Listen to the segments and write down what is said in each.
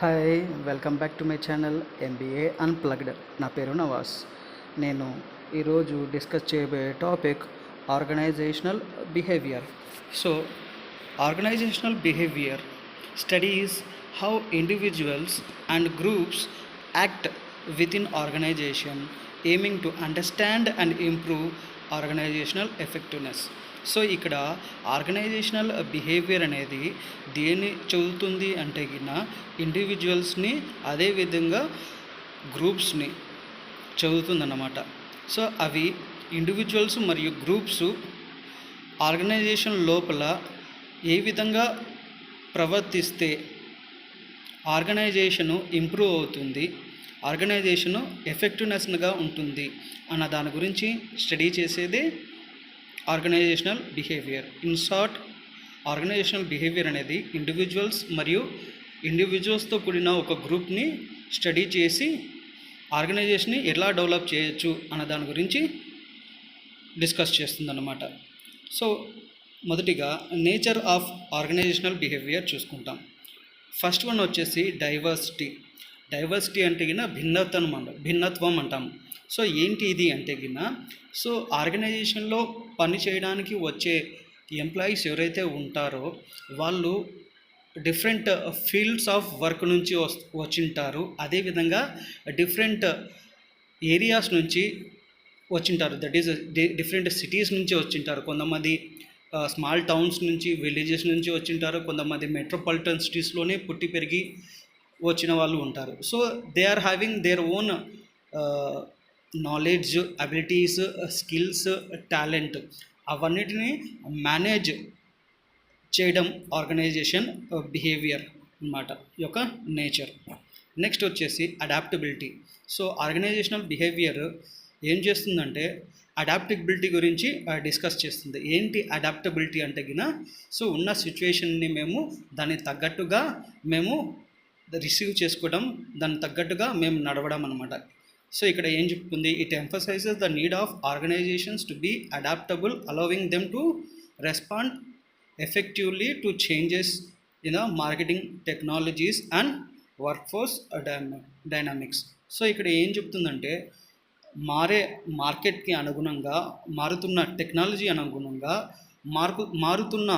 Hi welcome back to my channel MBA unplugged. నా పేరు నవాస్. నేను ఈరోజు డిస్కస్ చేయబోయే topic organisational behaviour. So organisational behaviour studies how individuals and groups act within organisation aiming to understand and improve organisational effectiveness. So ఇక్కడ organisational behaviour అనేది దేన్ని చదువుతుంది అంటే గిన ఇండివిజువల్స్ని అదేవిధంగా గ్రూప్స్ని చదువుతుందన్నమాట. సో అవి ఇండివిజువల్స్ మరియు గ్రూప్స్ ఆర్గనైజేషన్ లోపల ఏ విధంగా ప్రవర్తిస్తే ఆర్గనైజేషను ఇంప్రూవ్ అవుతుంది, ఆర్గనైజేషను ఎఫెక్టివ్నెస్గా ఉంటుంది అన్న దాని గురించి స్టడీ చేసేదే organisational behaviour. In short, organisational behaviour అనేది ఇండివిజువల్స్తో కూడిన ఒక గ్రూప్ని స్టడీ చేసి ఆర్గనైజేషన్ని ఎలా డెవలప్ చేయొచ్చు అన్న దాని గురించి డిస్కస్ చేస్తుందన్నమాట. సో మొదటిగా నేచర్ ఆఫ్ ఆర్గనైజేషనల్ బిహేవియర్ చూసుకుంటాం. ఫస్ట్ వన్ వచ్చేసి డైవర్సిటీ అంటే గిన భిన్నత్వం అంటాము. సో ఏంటి ఇది అంటే గిన, సో ఆర్గనైజేషన్లో పని చేయడానికి వచ్చే ఎంప్లాయీస్ ఎవరైతే ఉంటారో వాళ్ళు డిఫరెంట్ ఫీల్డ్స్ ఆఫ్ వర్క్ నుంచి వచ్చింటారు. అదేవిధంగా డిఫరెంట్ ఏరియాస్ నుంచి వచ్చింటారు. దట్ ఈస్ డిఫరెంట్ సిటీస్ నుంచి వచ్చింటారు. కొంతమంది స్మాల్ టౌన్స్ నుంచి, విలేజెస్ నుంచి వచ్చింటారు. కొంతమంది మెట్రోపాలిటన్ సిటీస్లోనే పుట్టి పెరిగి వచ్చిన వాళ్ళు ఉంటారు. So they are having their own knowledge, abilities, skills, talent అవన్నిటిని మేనేజ్ చేయడం ఆర్గనైజేషన్ బిహేవియర్ అన్నమాట, యొక్క నేచర్. నెక్స్ట్ వచ్చేసి అడాప్టబిలిటీ. సో ఆర్గనైజేషనల్ బిహేవియర్ ఏం చేస్తుందంటే అడాప్టబిలిటీ గురించి డిస్కస్ చేస్తుంది. ఏంటి అడాప్టబిలిటీ అంటే గిన, సో ఉన్న సిచ్యువేషన్ని మేము దానికి తగ్గట్టుగా మేము రిసీవ్ చేసుకోవడం, దానికి తగ్గట్టుగా మేము నడవడం అనమాట. సో ఇక్కడ ఏం చెప్తుంది, it emphasizes the need of organisations to be adaptable, allowing them to respond effectively to changes in marketing technologies and workforce dynamics. So ఇక్కడ ఏం చెప్తుందంటే మారే మార్కెట్కి అనుగుణంగా, మారుతున్న టెక్నాలజీ అనుగుణంగా మారుతున్న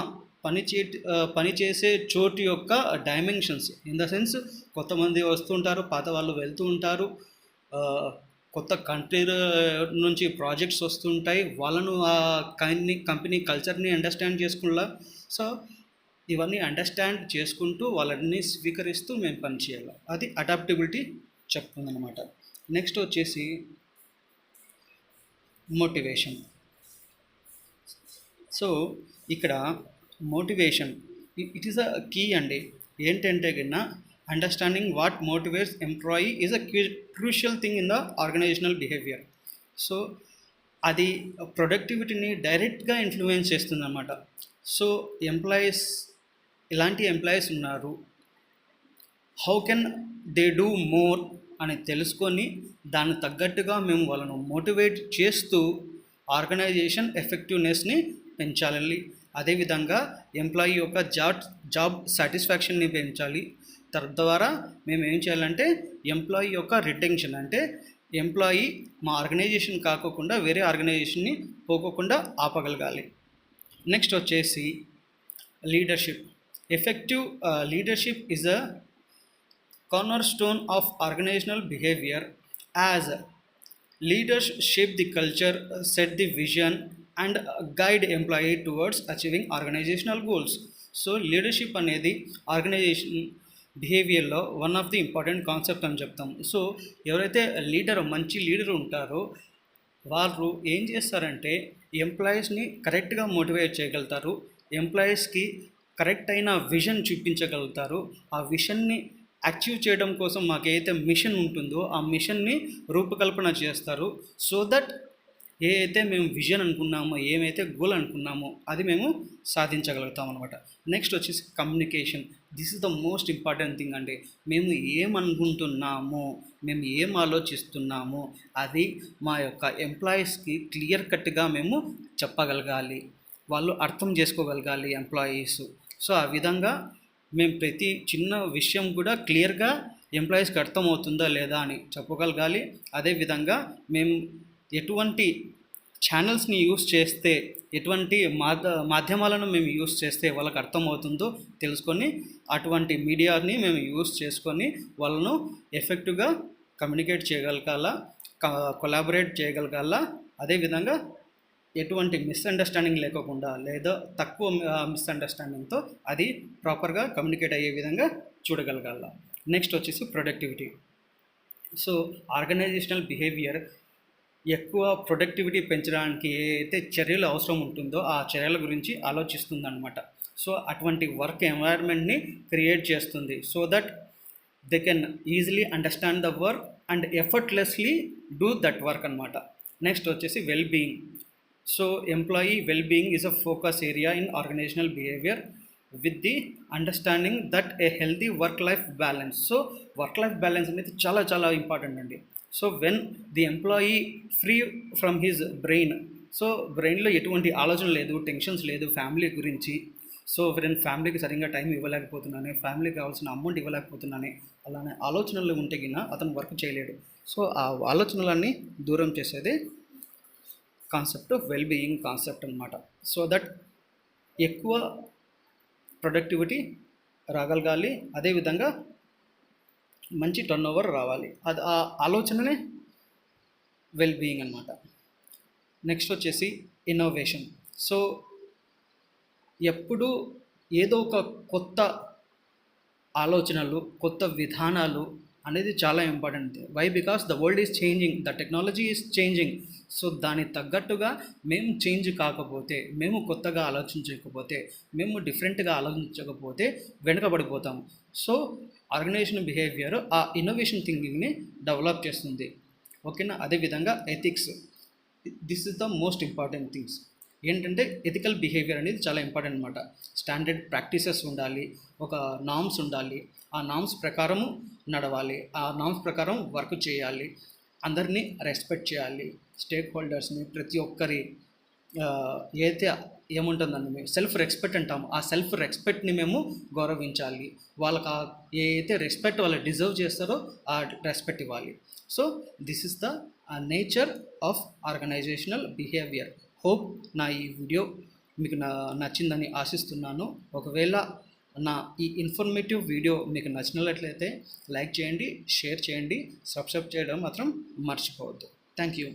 పనిచేసే చోటు యొక్క డైమెన్షన్స్. ఇన్ ద సెన్స్ కొంతమంది వస్తుంటారు, పాత వాళ్ళు వెళ్తూ ఉంటారు, కొత్త కంట్రీ నుంచి ప్రాజెక్ట్స్ వస్తుంటాయి, వాళ్ళను ఆ కంపెనీ కల్చర్ని అండర్స్టాండ్ చేసుకున్నా. సో ఇవన్నీ అండర్స్టాండ్ చేసుకుంటూ వాళ్ళని స్వీకరిస్తూ మేము పనిచేయాలి. అది అడాప్టబిలిటీ చెప్తుందన్నమాట. నెక్స్ట్ వచ్చేసి మోటివేషన్. సో ఇక్కడ motivation it is a key అండి. ఏంటంటే కన్నా understanding what motivates employee is a crucial thing in the organisational behaviour. So అది ప్రొడక్టివిటీని డైరెక్ట్గా ఇన్ఫ్లుయెన్స్ చేస్తుంది అన్నమాట. సో ఎలాంటి ఎంప్లాయీస్ ఉన్నారు, how can they do more అని తెలుసుకొని దానికి తగ్గట్టుగా మేము వాళ్ళను మోటివేట్ చేస్తూ ఆర్గనైజేషన్ ఎఫెక్టివ్నెస్ని పెంచాలి. అదేవిధంగా ఎంప్లాయీ యొక్క జాబ్ సాటిస్ఫాక్షన్ని పెంచాలి. తద్వారా మేము ఏం చేయాలంటే ఎంప్లాయీ యొక్క రిటెన్షన్, అంటే ఎంప్లాయీ మా ఆర్గనైజేషన్ కాకోకుండా వేరే ఆర్గనైజేషన్ని పోకోకుండా ఆపగలగాలి. నెక్స్ట్ వచ్చేసి leadership. Effective leadership is a cornerstone of organizational behavior, as leaders shape the culture, set the vision and guide employee towards achieving organizational goals. So leadership అనేది organization బిహేవియర్లో one of the important concept అని చెప్తాం. So ఎవరైతే మంచి leader ఉంటారో వాళ్ళు ఏం చేస్తారంటే ఎంప్లాయీస్ని కరెక్ట్గా మోటివేట్ చేయగలుగుతారు, ఎంప్లాయీస్కి కరెక్ట్ అయిన విజన్ చూపించగలుగుతారు. ఆ విజన్ని అచీవ్ చేయడం కోసం మాకు ఏదైతే మిషన్ ఉంటుందో ఆ మిషన్ని రూపకల్పన చేస్తారు. సో దట్ ఏదైతే మేము విజన్ అనుకున్నామో, ఏమైతే గోల్ అనుకున్నామో అది మేము సాధించగలుగుతాం అనమాట. నెక్స్ట్ వచ్చేసి communication. This is the most important thing అండి. మేము ఏమనుకుంటున్నామో, మేము ఏం ఆలోచిస్తున్నామో అది మా యొక్క ఎంప్లాయీస్కి క్లియర్ కట్గా మేము చెప్పగలగాలి, వాళ్ళు అర్థం చేసుకోగలగాలి ఎంప్లాయీస్. సో ఆ విధంగా మేము ప్రతి చిన్న విషయం కూడా క్లియర్గా ఎంప్లాయీస్కి అర్థమవుతుందా లేదా అని చెప్పగలగాలి. అదేవిధంగా మేము ఎటువంటి ఛానల్స్ని యూస్ చేస్తే, ఎటువంటి మాధ్యమాలను మేము యూస్ చేస్తే వాళ్ళకి అర్థమవుతుందో తెలుసుకొని అటువంటి మీడియాని మేము యూస్ చేసుకొని వాళ్ళను ఎఫెక్టివ్గా కమ్యూనికేట్ చేయగలగాల, కొలాబరేట్ చేయగలగాల. అదేవిధంగా ఎటువంటి మిస్అండర్స్టాండింగ్ లేకోకుండా లేదా తక్కువ మిస్అండర్స్టాండింగ్తో అది ప్రాపర్గా కమ్యూనికేట్ అయ్యే విధంగా చూడగలగాల. నెక్స్ట్ వచ్చేసి ప్రొడక్టివిటీ. సో ఆర్గనైజేషనల్ బిహేవియర్ ఎక్కువ ప్రొడక్టివిటీ పెంచడానికి ఏ అయితే చర్యలు అవసరం ఉంటుందో ఆ చర్యల గురించి ఆలోచిస్తుందన్నమాట. సో అటువంటి వర్క్ ఎన్వైర్న్మెంట్ని క్రియేట్ చేస్తుంది so that they can easily understand the work and effortlessly do that work అనమాట. నెక్స్ట్ వచ్చేసి well being. So employee well being is a focus area in organisational behaviour with the understanding that a healthy work life balance. So work life balance అనేది చాలా చాలా important అండి. So when the employee free from his brain, so బ్రెయిన్లో ఎటువంటి ఆలోచన లేదు, tensions లేదు family గురించి. సో నేను ఫ్యామిలీకి సరిగ్గా టైం ఇవ్వలేకపోతున్నాను, ఫ్యామిలీకి కావాల్సిన అమౌంట్ ఇవ్వలేకపోతున్నాను, అలానే ఆలోచనలు ఉంటే గిన అతను వర్క్ చేయలేడు. సో ఆ ఆలోచనలన్నీ దూరం చేసేది కాన్సెప్ట్ వెల్ బీయింగ్ కాన్సెప్ట్ అనమాట. సో దట్ ఎక్కువ ప్రొడక్టివిటీ రాగలగాలి, అదేవిధంగా మంచి టర్న్ ఓవర్ రావాలి. అది ఆ ఆలోచననే వెల్ బీయింగ్ అనమాట. నెక్స్ట్ వచ్చేసి ఇన్నోవేషన్. సో ఎప్పుడు ఏదో ఒక కొత్త ఆలోచనలు, కొత్త విధానాలు అనేది చాలా important. Why? Because the world is changing, the technology is changing. So దానికి తగ్గట్టుగా మేము చేంజ్ కాకపోతే, మేము కొత్తగా ఆలోచించకపోతే, మేము డిఫరెంట్గా ఆలోచించకపోతే వెనుకబడిపోతాము. సో ఆర్గనైజేషన్ బిహేవియర్ ఆ ఇన్నోవేషన్ థింకింగ్ని డెవలప్ చేస్తుంది. ఓకేనా? అదేవిధంగా ethics, this is the most important things. ఏంటంటే ఎథికల్ బిహేవియర్ అనేది చాలా ఇంపార్టెంట్ అనమాట. స్టాండర్డ్ ప్రాక్టీసెస్ ఉండాలి, ఒక నామ్స్ ఉండాలి, ఆ నామ్స్ ప్రకారము నడవాలి, ఆ నామ్స్ ప్రకారం వర్క్ చేయాలి, అందరినీ రెస్పెక్ట్ చేయాలి, స్టేక్ హోల్డర్స్ని, ప్రతి ఒక్కరి ఏదైతే ఏముంటుందండి మేము సెల్ఫ్ రెస్పెక్ట్ అంటాము, ఆ సెల్ఫ్ రెస్పెక్ట్ని మేము గౌరవించాలి. వాళ్ళకి ఏ అయితే రెస్పెక్ట్ వాళ్ళు డిజర్వ్ చేస్తారో ఆ రెస్పెక్ట్ ఇవ్వాలి. So this is the nature of organisational behaviour. Hope నా ఈ వీడియో మీకు నచ్చిందని ఆశిస్తున్నాను. ఒకవేళ నా ఈ ఇన్ఫర్మేటివ్ వీడియో మీకు నచ్చినట్లయితే లైక్ చేయండి, షేర్ చేయండి, సబ్స్క్రైబ్ చేయడం మాత్రం మర్చిపోవద్దు. Thank you.